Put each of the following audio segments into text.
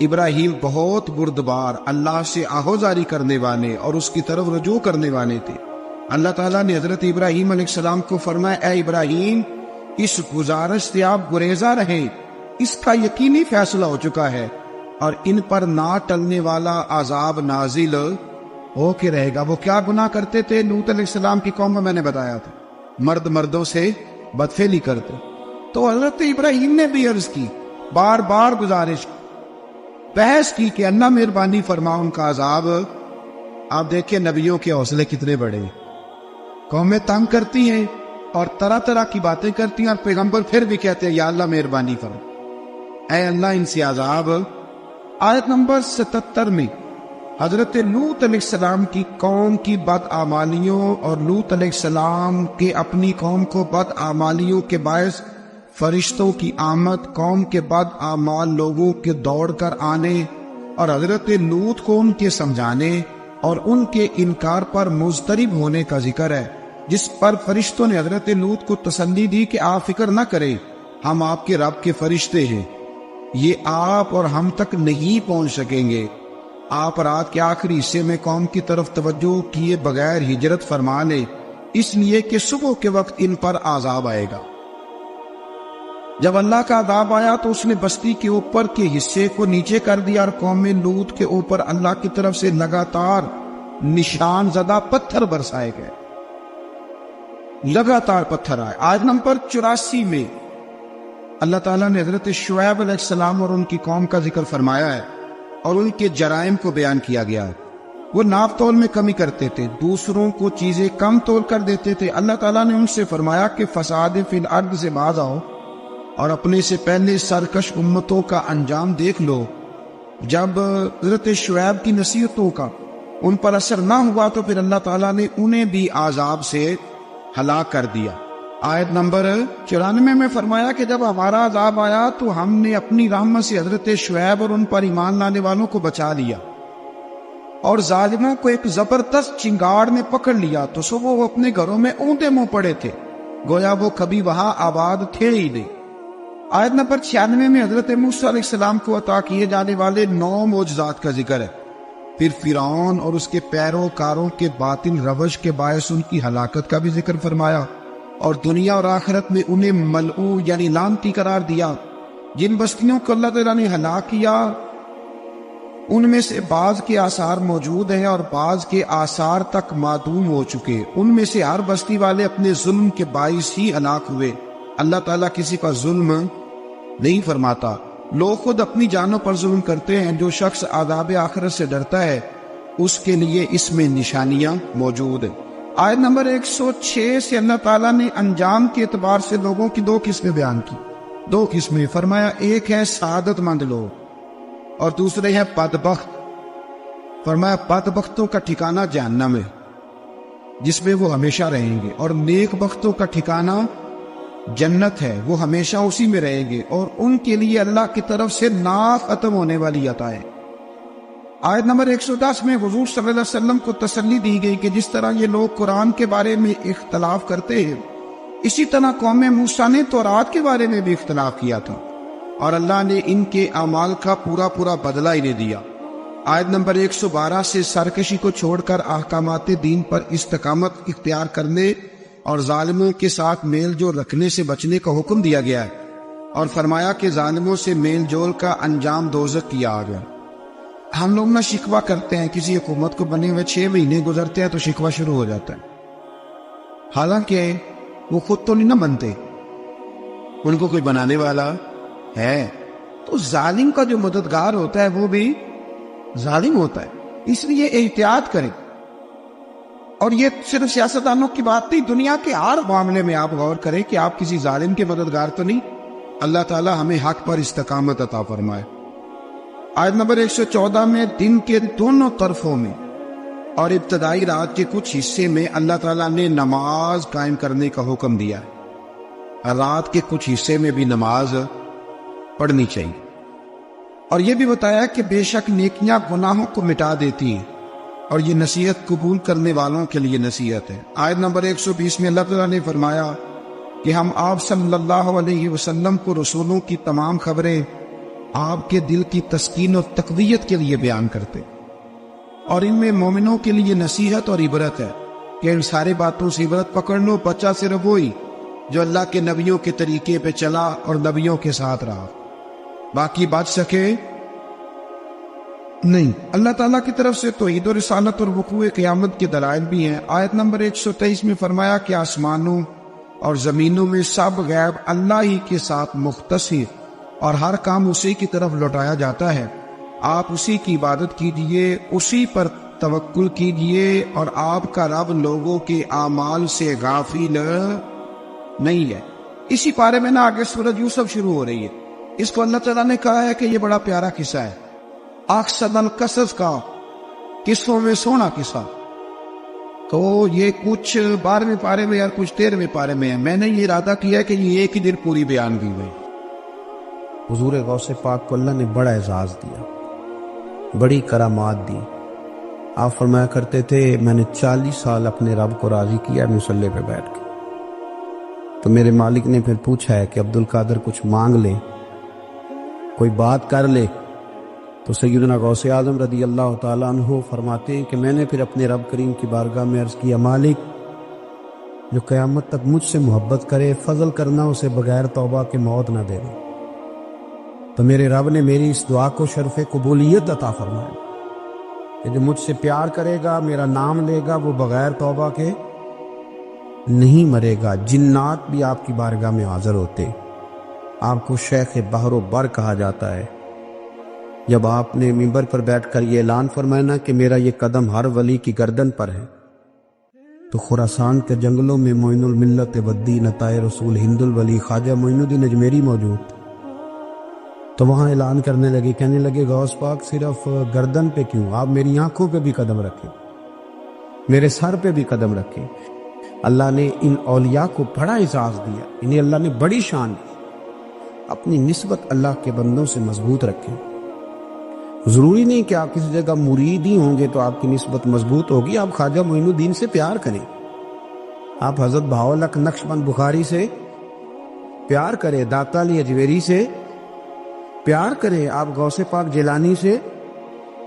ابراہیم بہت بردبار، اللہ سے آہوزاری کرنے والے اور اس کی طرف رجوع کرنے والے تھے۔ اللہ تعالیٰ نے حضرت ابراہیم علیہ السلام کو فرمایا، اے ابراہیم، اس گزارش سے آپ گریزاں رہیں، اس کا یقینی فیصلہ ہو چکا ہے اور ان پر نہ ٹلنے والا عذاب نازل ہو کے رہے گا۔ وہ کیا گناہ کرتے تھے؟ لوط علیہ السلام کی قوم میں نے بتایا تھا، مرد مردوں سے بدفعلی کرتے۔ تو حضرت ابراہیم نے بھی عرض کی، بار بار گزارش کی، بحث کی کہ اللہ مہربانی فرما ان کا عذاب۔ آپ دیکھیں نبیوں کے حوصلے کتنے بڑے ہیں، قومیں تنگ کرتی ہیں اور طرح طرح کی باتیں کرتی ہیں اور پیغمبر پھر بھی کہتے ہیں یا اللہ مہربانی فرما، اے اللہ ان سے عذاب۔ آیت نمبر 77 میں حضرت لوط علیہ السلام کی قوم کی بدعمالیوں اور لوط علیہ السلام کے اپنی قوم کو بدعمالیوں کے باعث فرشتوں کی آمد، قوم کے بدعمال لوگوں کے دوڑ کر آنے اور حضرت لوط کو ان کے سمجھانے اور ان کے انکار پر مضطرب ہونے کا ذکر ہے، جس پر فرشتوں نے حضرت لوط کو تسلی دی کہ آپ فکر نہ کریں، ہم آپ کے رب کے فرشتے ہیں، یہ آپ اور ہم تک نہیں پہنچ سکیں گے۔ آپ رات کے آخری حصے میں قوم کی طرف توجہ کیے بغیر ہجرت فرما لیں، اس لیے کہ صبح کے وقت ان پر عذاب آئے گا۔ جب اللہ کا عذاب آیا تو اس نے بستی کے اوپر کے حصے کو نیچے کر دیا اور قوم لوط کے اوپر اللہ کی طرف سے لگاتار نشان زدہ پتھر برسائے گئے، لگاتار پتھر آئے۔ آیت نمبر 84 میں اللہ تعالیٰ نے حضرت شعیب علیہ السلام اور ان کی قوم کا ذکر فرمایا ہے اور ان کے جرائم کو بیان کیا گیا ہے۔ وہ ناپ تول میں کمی کرتے تھے، دوسروں کو چیزیں کم تول کر دیتے تھے۔ اللہ تعالیٰ نے ان سے فرمایا کہ فساد فی الارض سے باز آؤ اور اپنے سے پہلے سرکش امتوں کا انجام دیکھ لو۔ جب حضرت شعیب کی نصیحتوں کا ان پر اثر نہ ہوا تو پھر اللہ تعالیٰ نے انہیں بھی عذاب سے ہلاک کر دیا۔ آیت نمبر 94 میں فرمایا کہ جب ہمارا عذاب آیا تو ہم نے اپنی رحمت سے حضرت شعیب اور ان پر ایمان لانے والوں کو بچا لیا اور ظالموں کو ایک زبردست چنگاڑ نے پکڑ لیا تو صبح وہ اپنے گھروں میں اونٹے منہ پڑے تھے، گویا وہ کبھی وہاں آباد تھے ہی نہیں۔ آیت نمبر 96 میں حضرت موسیٰ علیہ السلام کو عطا کیے جانے والے 9 معجزات کا ذکر ہے۔ پھر فرعون اور اس کے پیروکاروں کے باطل روش کے باعث ان کی ہلاکت کا بھی ذکر فرمایا اور دنیا اور آخرت میں انہیں ملعون یعنی لعنتی قرار دیا۔ جن بستیوں کو اللہ تعالیٰ نے ہلاک کیا ان میں سے بعض کے آثار موجود ہیں اور بعض کے آثار تک معدوم ہو چکے۔ ان میں سے ہر بستی والے اپنے ظلم کے باعث ہی ہلاک ہوئے۔ اللہ تعالیٰ کسی پر ظلم نہیں فرماتا، لوگ خود اپنی جانوں پر ظلم کرتے ہیں۔ جو شخص عذاب آخرت سے ڈرتا ہے اس کے لیے اس میں نشانیاں موجود ہیں۔ آیت نمبر 106 سے اللہ تعالیٰ نے انجام کے اعتبار سے لوگوں کی 2 قسمیں بیان کی، 2 قسمیں فرمایا، ایک ہے سعادت مند لوگ اور دوسرے ہے بدبخت۔ فرمایا بدبختوں کا ٹھکانہ جہنم ہے جس میں وہ ہمیشہ رہیں گے، اور نیک بختوں کا ٹھکانہ جنت ہے، وہ ہمیشہ اسی میں رہیں گے اور ان کے لیے اللہ کی طرف سے نا ختم ہونے والی عطائیں۔ آیت نمبر 110 میں حضور صلی اللہ علیہ وسلم کو تسلی دی گئی کہ جس طرح یہ لوگ قرآن کے بارے میں اختلاف کرتے ہیں اسی طرح قوم موسیٰ نے تورات کے بارے میں بھی اختلاف کیا تھا اور اللہ نے ان کے اعمال کا پورا بدلہ انہیں دیا۔ آیت نمبر 112 سے سرکشی کو چھوڑ کر احکامات دین پر استقامت اختیار کرنے اور ظالموں کے ساتھ میل جول رکھنے سے بچنے کا حکم دیا گیا ہے اور فرمایا کہ ظالموں سے میل جول کا انجام دوزخ کیا آ گیا۔ ہم لوگ نہ شکوہ کرتے ہیں، کسی حکومت کو بنے ہوئے 6 مہینے گزرتے ہیں تو شکوہ شروع ہو جاتا ہے، حالانکہ وہ خود تو نہیں نہ بنتے، ان کو کوئی بنانے والا ہے۔ تو ظالم کا جو مددگار ہوتا ہے وہ بھی ظالم ہوتا ہے، اس لیے احتیاط کریں۔ اور یہ صرف سیاستدانوں کی بات نہیں، دنیا کے ہر معاملے میں آپ غور کریں کہ آپ کسی ظالم کے مددگار تو نہیں۔ اللہ تعالی ہمیں حق پر استقامت عطا فرمائے۔ آیت نمبر 114 میں دن کے دونوں طرفوں میں اور ابتدائی رات کے کچھ حصے میں اللہ تعالیٰ نے نماز قائم کرنے کا حکم دیا ہے، رات کے کچھ حصے میں بھی نماز پڑھنی چاہیے، اور یہ بھی بتایا کہ بے شک نیکیاں گناہوں کو مٹا دیتی ہیں اور یہ نصیحت قبول کرنے والوں کے لیے نصیحت ہے۔ آیت نمبر 120 میں اللہ تعالیٰ نے فرمایا کہ ہم آپ صلی اللہ علیہ وسلم کو رسولوں کی تمام خبریں آپ کے دل کی تسکین اور تقویت کے لیے بیان کرتے، اور ان میں مومنوں کے لیے نصیحت اور عبرت ہے کہ ان سارے باتوں سے عبرت پکڑ لو، بچہ صرف وہی جو اللہ کے نبیوں کے طریقے پہ چلا اور نبیوں کے ساتھ رہا، باقی بچ سکے نہیں۔ اللہ تعالیٰ کی طرف سے توحید و رسالت اور وقوع قیامت کے دلائل بھی ہیں۔ آیت نمبر 123 میں فرمایا کہ آسمانوں اور زمینوں میں سب غیب اللہ ہی کے ساتھ مختص ہے اور ہر کام اسی کی طرف لوٹایا جاتا ہے، آپ اسی کی عبادت کیجئے، اسی پر توکل کیجئے، اور آپ کا رب لوگوں کے اعمال سے غافل نہیں ہے۔ اسی پارے میں آگے سورۃ یوسف شروع ہو رہی ہے۔ اس کو اللہ تعالیٰ نے کہا ہے کہ یہ بڑا پیارا قصہ ہے، احسن القصص کا، قصوں میں سونا قصہ۔ تو یہ کچھ 12ویں پارے میں اور کچھ 13ویں پارے میں ہے۔ میں نے یہ ارادہ کیا کہ یہ ایک ہی دن پوری بیان کی گئی۔ حضور غوث پاک کو اللہ نے بڑا اعزاز دیا، بڑی کرامات دی۔ آپ فرمایا کرتے تھے میں نے 40 سال اپنے رب کو راضی کیا مصلی پہ بیٹھ کے۔ تو میرے مالک نے پھر پوچھا ہے کہ عبد القادر کچھ مانگ لے، کوئی بات کر لے، تو سیدنا غوث اعظم رضی اللہ تعالیٰ عنہ فرماتے ہیں کہ میں نے پھر اپنے رب کریم کی بارگاہ میں عرض کیا، مالک جو قیامت تک مجھ سے محبت کرے فضل کرنا اسے بغیر توبہ کے موت نہ دینا۔ تو میرے رب نے میری اس دعا کو شرف قبولیت عطا فرمایا کہ جو مجھ سے پیار کرے گا، میرا نام لے گا، وہ بغیر توبہ کے نہیں مرے گا۔ جنات بھی آپ کی بارگاہ میں حاضر ہوتے۔ آپ کو شیخ بحر و بر کہا جاتا ہے۔ جب آپ نے منبر پر بیٹھ کر یہ اعلان فرمایا نا کہ میرا یہ قدم ہر ولی کی گردن پر ہے، تو خراسان کے جنگلوں میں معین الملت ودی نتائے رسول ہند الولی خواجہ معین الدین اجمیری موجود، تو وہاں اعلان کرنے لگے، کہنے لگے غوث پاک صرف گردن پہ کیوں، آپ میری آنکھوں پہ بھی قدم رکھیں، میرے سر پہ بھی قدم رکھیں۔ اللہ نے ان اولیاء کو بڑا اعزاز دیا، انہیں اللہ نے بڑی شان دی۔ اپنی نسبت اللہ کے بندوں سے مضبوط رکھیں۔ ضروری نہیں کہ آپ کسی جگہ مرید ہی ہوں گے تو آپ کی نسبت مضبوط ہوگی۔ آپ خواجہ معین الدین سے پیار کریں، آپ حضرت بہاءالحق نقشبند بخاری سے پیار کریں، داتا علی اجویری سے پیار کریں، آپ غوث پاک جیلانی سے،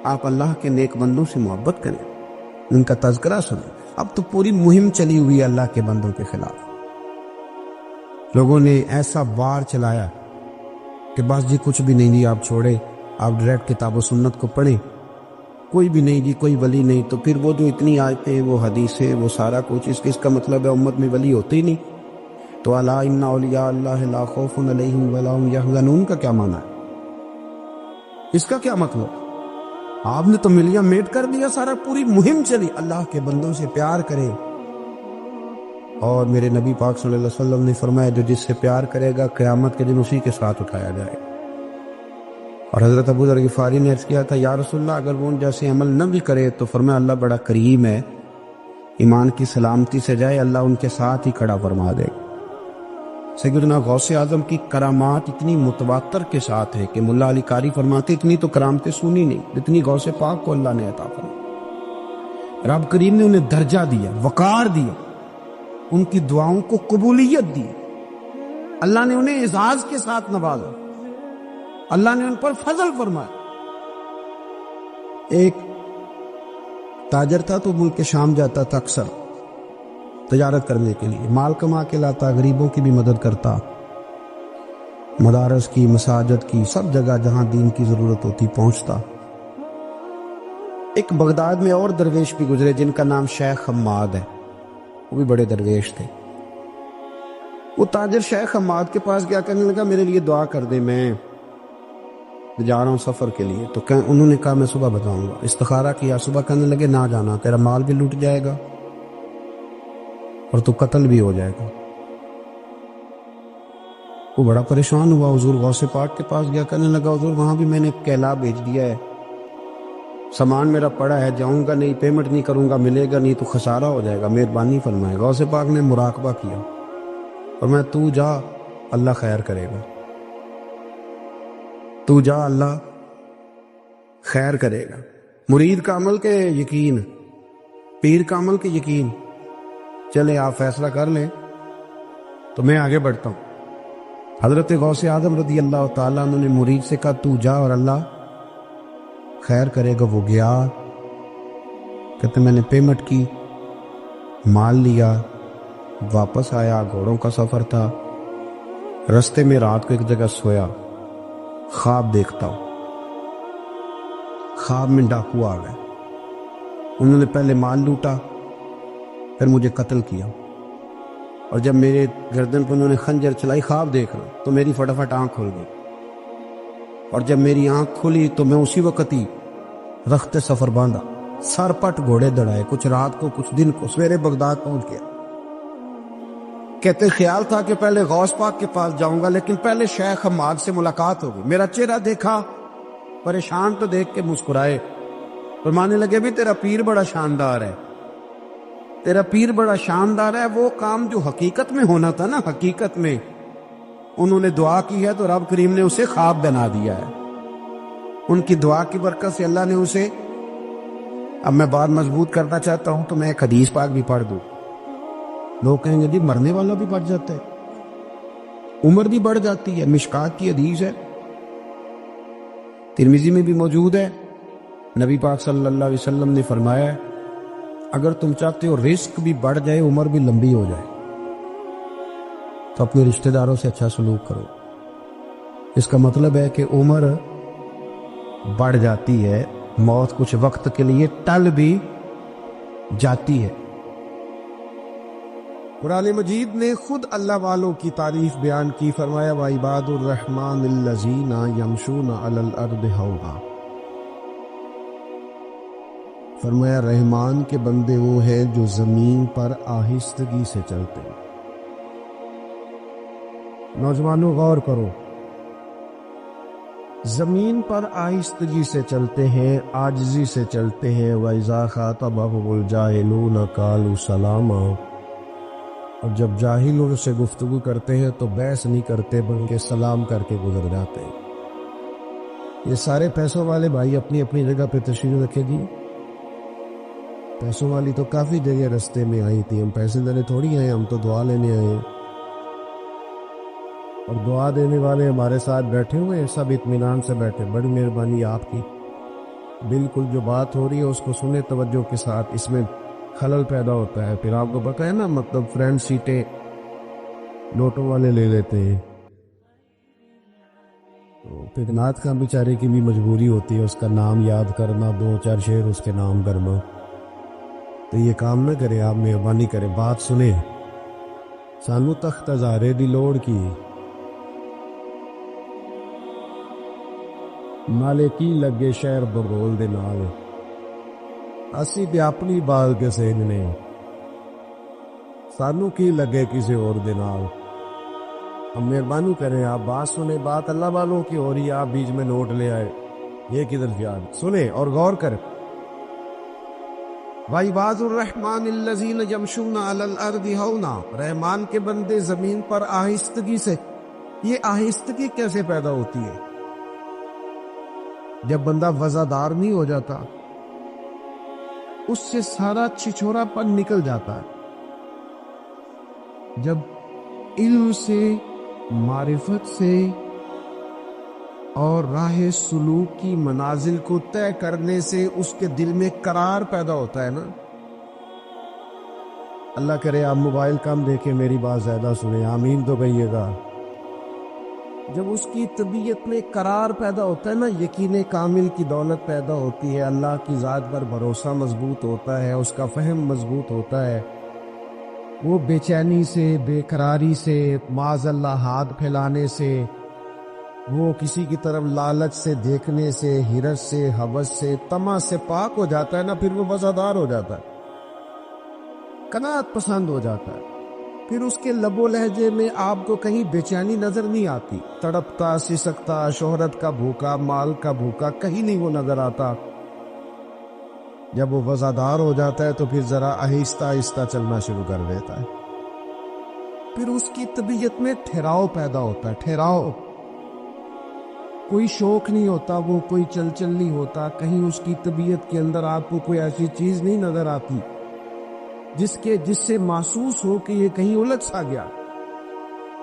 آپ اللہ کے نیک بندوں سے محبت کریں، ان کا تذکرہ سنیں۔ اب تو پوری مہم چلی ہوئی ہے اللہ کے بندوں کے خلاف، لوگوں نے ایسا وار چلایا کہ بس جی کچھ بھی نہیں جی، آپ چھوڑے، آپ ڈائریکٹ کتاب و سنت کو پڑھیں، کوئی بھی نہیں جی، کوئی ولی نہیں۔ تو پھر وہ جو اتنی آیتیں، وہ حدیثیں، وہ سارا کچھ، اس کا مطلب ہے امت میں ولی ہوتے ہی نہیں۔ تو الا ان اولیاء اللہ لا خوف علیہم ولا هم یحزنون کا کیا معنی ہے؟ اس کا کیا مطلب؟ آپ نے تو ملیا میٹ کر دیا سارا، پوری مہم چلی، اللہ کے بندوں سے پیار کرے۔ اور میرے نبی پاک صلی اللہ علیہ وسلم نے فرمایا جو جس سے پیار کرے گا قیامت کے دن اسی کے ساتھ اٹھایا جائے گا۔ اور حضرت ابو ذر غفاری نے عرض کیا تھا یا رسول اللہ اگر وہ ان جیسے عمل نہ بھی کرے تو فرمایا اللہ بڑا کریم ہے، ایمان کی سلامتی سے جائے اللہ ان کے ساتھ ہی کھڑا فرما دے گا۔ سیدنا غوث اعظم کی کرامات اتنی متواتر کے ساتھ ہے کہ ملا علی قاری فرماتے اتنی تو کرامتیں سنی نہیں جتنی غوث پاک کو اللہ نے عطا فرمائی۔ رب کریم نے انہیں درجہ دیا، وقار دیا، ان کی دعاؤں کو قبولیت دی، اللہ نے انہیں اعزاز کے ساتھ نوازا، اللہ نے ان پر فضل فرمایا۔ ایک تاجر تھا تو ملک شام جاتا تھا اکثر تجارت کرنے کے لیے، مال کما کے لاتا، غریبوں کی بھی مدد کرتا، مدارس کی، مساجد کی، سب جگہ جہاں دین کی ضرورت ہوتی پہنچتا۔ ایک بغداد میں اور درویش بھی گزرے جن کا نام شیخ حماد ہے، وہ بھی بڑے درویش تھے۔ وہ تاجر شیخ حماد کے پاس گیا، کہنے لگا میرے لیے دعا کر دے، میں جا رہا ہوں سفر کے لیے۔ تو انہوں نے کہا میں صبح بتاؤں گا۔ استخارہ کیا، صبح کہنے لگے نہ جانا، تیرا مال بھی لوٹ جائے گا اور تو قتل بھی ہو جائے گا۔ وہ بڑا پریشان ہوا، حضور غوث پاک کے پاس گیا، کہنے لگا حضور وہاں بھی میں نے کیلا بھیج دیا ہے، سامان میرا پڑا ہے، جاؤں گا نہیں، پیمنٹ نہیں کروں گا، ملے گا نہیں تو خسارہ ہو جائے گا، مہربانی فرمائے۔ غوث پاک نے مراقبہ کیا اور میں تو جا اللہ خیر کرے گا، تو جا اللہ خیر کرے گا۔ مرید کا عمل کے یقین، پیر کا عمل کے یقین، چلے آپ فیصلہ کر لیں تو میں آگے بڑھتا ہوں۔ حضرت غوث اعظم رضی اللہ تعالیٰ عنہ نے مرید سے کہا تو جا اور اللہ خیر کرے گا. وہ گیا، کہتے میں نے پیمنٹ کی، مال لیا، واپس آیا. گھوڑوں کا سفر تھا. رستے میں رات کو ایک جگہ سویا، خواب دیکھتا ہوں. خواب میں ڈاکو آ گئے. انہوں نے پہلے مال لوٹا، پھر مجھے قتل کیا. اور جب میرے گردن پہ انہوں نے خنجر چلائی، خواب دیکھ رہا ہوں، تو میری فٹافٹ آنکھ کھل گئی. اور جب میری آنکھ کھلی تو میں اسی وقت ہی رخت سفر باندھا، سر پٹ گھوڑے دڑائے، کچھ رات کو کچھ دن کو. سویرے بغداد پہنچ گیا. کہتے خیال تھا کہ پہلے غوث پاک کے پاس جاؤں گا، لیکن پہلے شیخ حماد سے ملاقات ہو گئی. میرا چہرہ دیکھا، پریشان تو دیکھ کے مسکرائے، فرمانے لگے بھی تیرا پیر بڑا شاندار ہے، تیرا پیر بڑا شاندار ہے. وہ کام جو حقیقت میں ہونا تھا نا، حقیقت میں انہوں نے دعا کی ہے تو رب کریم نے اسے خواب بنا دیا ہے. ان کی دعا کی برکت سے اللہ نے اسے. اب میں بات مضبوط کرنا چاہتا ہوں تو میں ایک حدیث پاک بھی پڑھ دوں. لوگ کہیں گے جی مرنے والا بھی بڑھ جاتا ہے، عمر بھی بڑھ جاتی ہے. مشکات کی حدیث ہے، ترمذی میں بھی موجود ہے. نبی پاک صلی اللہ علیہ وسلم نے فرمایا ہے اگر تم چاہتے ہو رزق بھی بڑھ جائے، عمر بھی لمبی ہو جائے، تو اپنے رشتہ داروں سے اچھا سلوک کرو. اس کا مطلب ہے کہ عمر بڑھ جاتی ہے، موت کچھ وقت کے لیے ٹل بھی جاتی ہے. قرآن مجید نے خود اللہ والوں کی تعریف بیان کی. فرمایا وَعِبَادُ الرَّحْمَنِ الَّذِينَ يَمْشُونَ عَلَى الْأَرْضِ هَوْنًا. فرمایا رحمان کے بندے وہ ہیں جو زمین پر آہستگی سے چلتے ہیں. نوجوانوں غور کرو، زمین پر آہستگی سے چلتے ہیں، عاجزی سے چلتے ہیں. وَإِذَا خَاطَبَهُمُ الْجَاهِلُونَ قَالُوا سَلَامًا. اور جب جاہل ان سے گفتگو کرتے ہیں تو بحث نہیں کرتے بلکہ سلام کر کے گزر جاتے ہیں. یہ سارے پیسوں والے بھائی اپنی اپنی جگہ پہ تشریف رکھے گی. پیسوں والی تو کافی جگہ رستے میں آئی تھی، ہم پیسے دینے تھوڑی آئے، ہم تو دعا لینے آئے ہیں. اور دعا دینے والے ہمارے ساتھ بیٹھے ہوئے ہیں، سب اطمینان سے بیٹھے. بڑی مہربانی آپ کی. بالکل جو بات ہو رہی ہے اس کو سنیں توجہ کے ساتھ، اس میں خلل پیدا ہوتا ہے. پھر آپ کو پتہ ہے نا، مطلب فرینڈ سیٹیں نوٹوں والے لے لیتے ہیں، تو پھر نعت کا بیچارے کی بھی مجبوری ہوتی ہے، اس کا نام یاد کرنا، دو چار شعر اس کے نام کرنا. تو یہ کام نہ کرے، آپ مہربانی کریں، بات سنیں. سانو تخت ہزارے دی لوڑ کی، نالے کی لگے شہر بغول دے نال، اسی بھی اپنی بال کے سیجنے، سانو کی لگے کسی اور دے نال. اب مہربانی کریں، آپ بات سنیں. بات اللہ والوں کی ہو رہی ہے، آپ بیچ میں نوٹ لے آئے، یہ کدھر یاد. سنیں اور غور کریں. وَعِبَادُ الرَّحْمَنِ الَّذِينَ يَمْشُونَ عَلَى الْأَرْضِ هَوْنًا. رحمان کے بندے زمین پر آہستگی سے. یہ آہستگی کیسے پیدا ہوتی ہے؟ جب بندہ وزادار نہیں ہو جاتا، اس سے سارا چھچھورا پن نکل جاتا ہے. جب علم سے، معرفت سے اور راہ سلوک کی منازل کو طے کرنے سے اس کے دل میں قرار پیدا ہوتا ہے نا. اللہ کرے آپ موبائل کم دیکھیں، میری بات زیادہ سنیں، آمین تو کہیے گا. جب اس کی طبیعت میں قرار پیدا ہوتا ہے نا، یقین کامل کی دولت پیدا ہوتی ہے، اللہ کی ذات پر بھروسہ مضبوط ہوتا ہے، اس کا فہم مضبوط ہوتا ہے. وہ بے چینی سے، بے قراری سے، معاذ اللہ ہاتھ پھیلانے سے، وہ کسی کی طرف لالچ سے دیکھنے سے، ہرس سے، حوث سے، طمع سے پاک ہو جاتا ہے نا. پھر وہ وفادار ہو جاتا ہے، قناعت پسند ہو جاتا ہے. پھر اس کے لب و لہجے میں آپ کو کہیں بے چینی نظر نہیں آتی. تڑپتا، سسکتا، شہرت کا بھوکا، مال کا بھوکا کہیں نہیں وہ نظر آتا. جب وہ وفادار ہو جاتا ہے تو پھر ذرا آہستہ آہستہ چلنا شروع کر دیتا ہے. پھر اس کی طبیعت میں ٹھہراؤ پیدا ہوتا ہے. ٹھہراؤ، کوئی شوق نہیں ہوتا، وہ کوئی چل نہیں ہوتا. کہیں اس کی طبیعت کے اندر آپ کو کوئی ایسی چیز نہیں نظر آتی جس سے محسوس ہو کہ یہ کہیں الجھ سا گیا.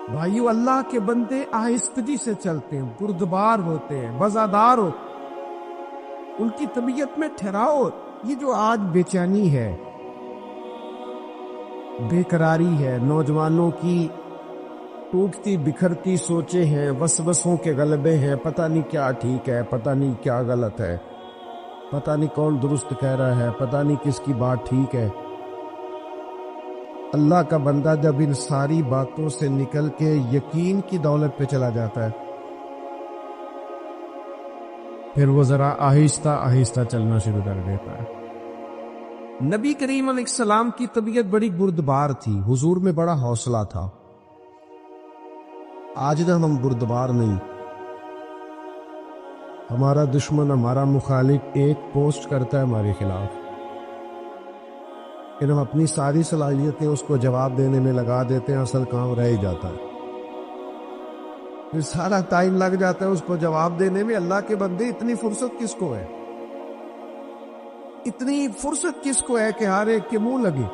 بھائیو، اللہ کے بندے آہستگی سے چلتے ہیں، بردبار ہوتے ہیں، وزادار ہوتے ہیں، ان کی طبیعت میں ٹھہراؤ۔ یہ جو آج بے چینی ہے، بے قراری ہے، نوجوانوں کی ٹوٹتی بکھرتی سوچیں ہیں، وسوسوں کے غلبے ہیں، پتہ نہیں کیا ٹھیک ہے، پتہ نہیں کیا غلط ہے، پتہ نہیں کون درست کہہ رہا ہے، پتہ نہیں کس کی بات ٹھیک ہے۔ اللہ کا بندہ جب ان ساری باتوں سے نکل کے یقین کی دولت پہ چلا جاتا ہے، پھر وہ ذرا آہستہ آہستہ چلنا شروع کر دیتا ہے۔ نبی کریم علیہ السلام کی طبیعت بڑی بردبار تھی، حضور میں بڑا حوصلہ تھا۔ آج نہ ہم بردبار نہیں، ہمارا دشمن، ہمارا مخالف ایک پوسٹ کرتا ہے ہمارے خلاف، پھر ہم اپنی ساری صلاحیتیں اس کو جواب دینے میں لگا دیتے ہیں، اصل کام رہ ہی جاتا ہے، پھر سارا ٹائم لگ جاتا ہے اس کو جواب دینے میں۔ اللہ کے بندے، اتنی فرصت کس کو ہے؟ اتنی فرصت کس کو ہے کہ ہر ایک کے منہ لگے؟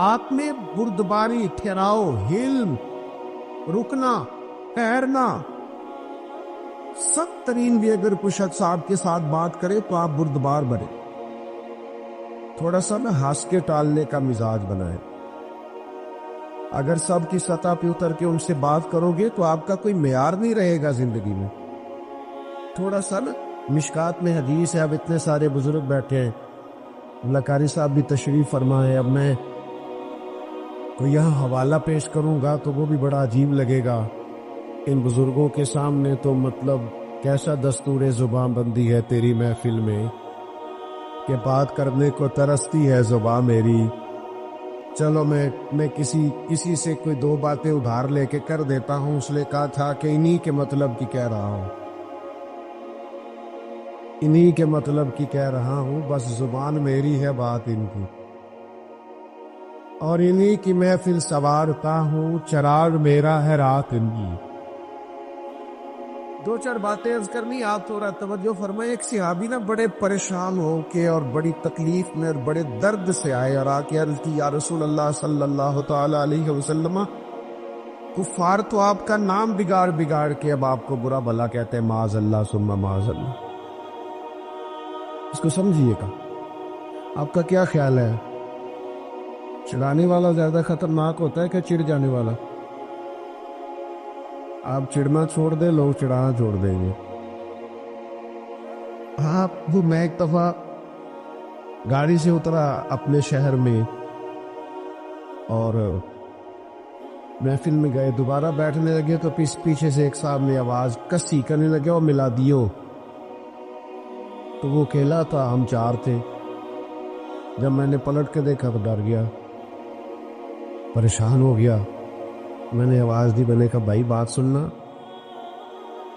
آپ میں بردباری، ٹھہراؤ، حلم، رکنا، ٹھہرنا، سخت ترین بھی اگر کوئی شخص آپ کے ساتھ بات کرے تو آپ بردبار بنے، تھوڑا سا نا ہنس کے ٹالنے کا مزاج بنائے۔ اگر سب کی سطح پہ اتر کے ان سے بات کرو گے تو آپ کا کوئی معیار نہیں رہے گا زندگی میں۔ تھوڑا سا نا، مشکات میں حدیث ہے، اب اتنے سارے بزرگ بیٹھے ہیں، لکاری صاحب بھی تشریف فرما ہے، اب میں کوئی یہاں حوالہ پیش کروں گا تو وہ بھی بڑا عجیب لگے گا ان بزرگوں کے سامنے، تو مطلب کیسا دستور زبان بندی ہے تیری محفل میں کہ بات کرنے کو ترستی ہے زبان میری۔ چلو میں کسی سے کوئی دو باتیں ادھار لے کے کر دیتا ہوں، اس نے کہا تھا کہ انہی کے مطلب کی کہہ رہا ہوں، انہی کے مطلب کی کہہ رہا ہوں، بس زبان میری ہے بات ان کی، اور انہی کی محفل سوارتا ہوں، چراغ میرا ہے رات ان کی۔ دو چار باتیں عرض کرنی، آپ تھوڑا توجہ فرمائیں۔ ایک صحابی نا بڑے پریشان ہو کے اور بڑی تکلیف میں اور بڑے درد سے آئے اور آ کے عرض کی، یا رسول اللہ صلی اللہ تعالی علیہ وسلم، کفار تو آپ کا نام بگاڑ کے اب آپ کو برا بھلا کہتے ہیں، معاذ اللہ ثم معاذ اللہ۔ اس کو سمجھیے گا، آپ کا کیا خیال ہے؟ چڑھانے والا زیادہ خطرناک ہوتا ہے کہ چڑھ جانے والا؟ آپ چڑھنا چھوڑ دیں، لوگ چڑھانا چھوڑ دیں گے۔ ہاں، وہ میں ایک دفعہ گاڑی سے اترا اپنے شہر میں اور محفل میں گئے، دوبارہ بیٹھنے لگے تو پیچھے سے ایک صاحب نے آواز کسی کرنے لگے، اور ملا دیو، تو وہ اکیلا تھا، ہم چار تھے۔ جب میں نے پلٹ کے دیکھا تو ڈر گیا، پریشان ہو گیا۔ میں نے آواز دی، میں نے کہا بھائی بات سننا،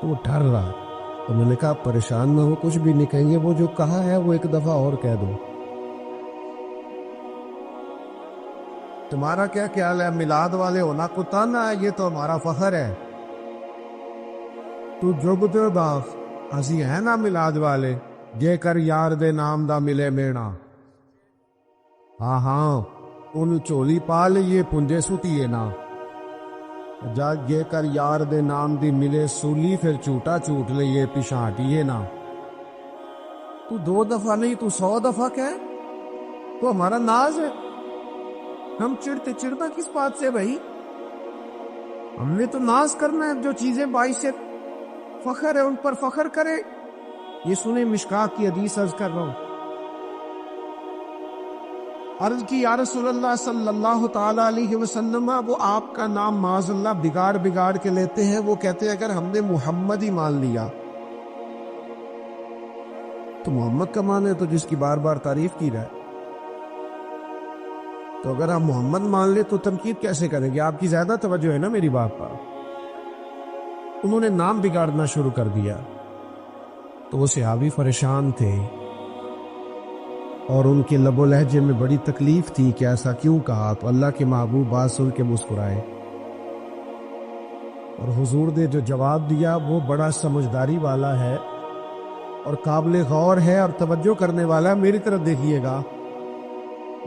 تو وہ ڈر رہا، تو میں نے کہا پریشان نہ ہو، کچھ بھی نہیں کہیں گے، وہ جو کہا ہے وہ ایک دفعہ اور کہہ دو۔ تمہارا کیا خیال ہے؟ میلاد والے ہونا کتا نہ ہے، یہ تو ہمارا فخر ہے۔ تو جگتے داس اسی ہے نا میلاد والے، جے کر یار دے نام دا ملے مینا۔ ہاں ہاں، ان چولی پا لیے پنجے سوتیے نا، جا یہ کر یار دے نام دی ملے سولی، پھر چوٹا چوٹ لئیے پیچھا ہٹیے نا۔ تو 2 دفعہ نہیں، تو 100 دفعہ کہے تو ہمارا ناز ہے۔ ہم چڑھنا کس بات سے بھائی؟ ہم نے تو ناز کرنا ہے، جو چیزیں باعث فخر ہے ان پر فخر کرے۔ یہ سنیں، مشکات کی حدیث عرض کر رہا ہوں۔ عرض کی، یا رسول اللہ صلی اللہ تعالی علیہ وسلم، وہ آپ کا نام معاذ اللہ بگاڑ کے لیتے ہیں، وہ کہتے ہیں اگر ہم نے محمد ہی مان لیا تو محمد کا مان ہے تو جس کی بار بار تعریف کی رہا ہے، تو اگر ہم محمد مان لے تو تنقید کیسے کریں گے؟ آپ کی زیادہ توجہ ہے نا میری بات پر۔ انہوں نے نام بگاڑنا شروع کر دیا، تو وہ صحابی پریشان تھے اور ان کے لب و لہجے میں بڑی تکلیف تھی کہ ایسا کیوں کہا۔ تو اللہ کے محبوب بات سن کے مسکرائے، اور حضور نے جو جواب دیا وہ بڑا سمجھداری والا ہے اور قابل غور ہے اور توجہ کرنے والا ہے۔ میری طرف دیکھیے گا،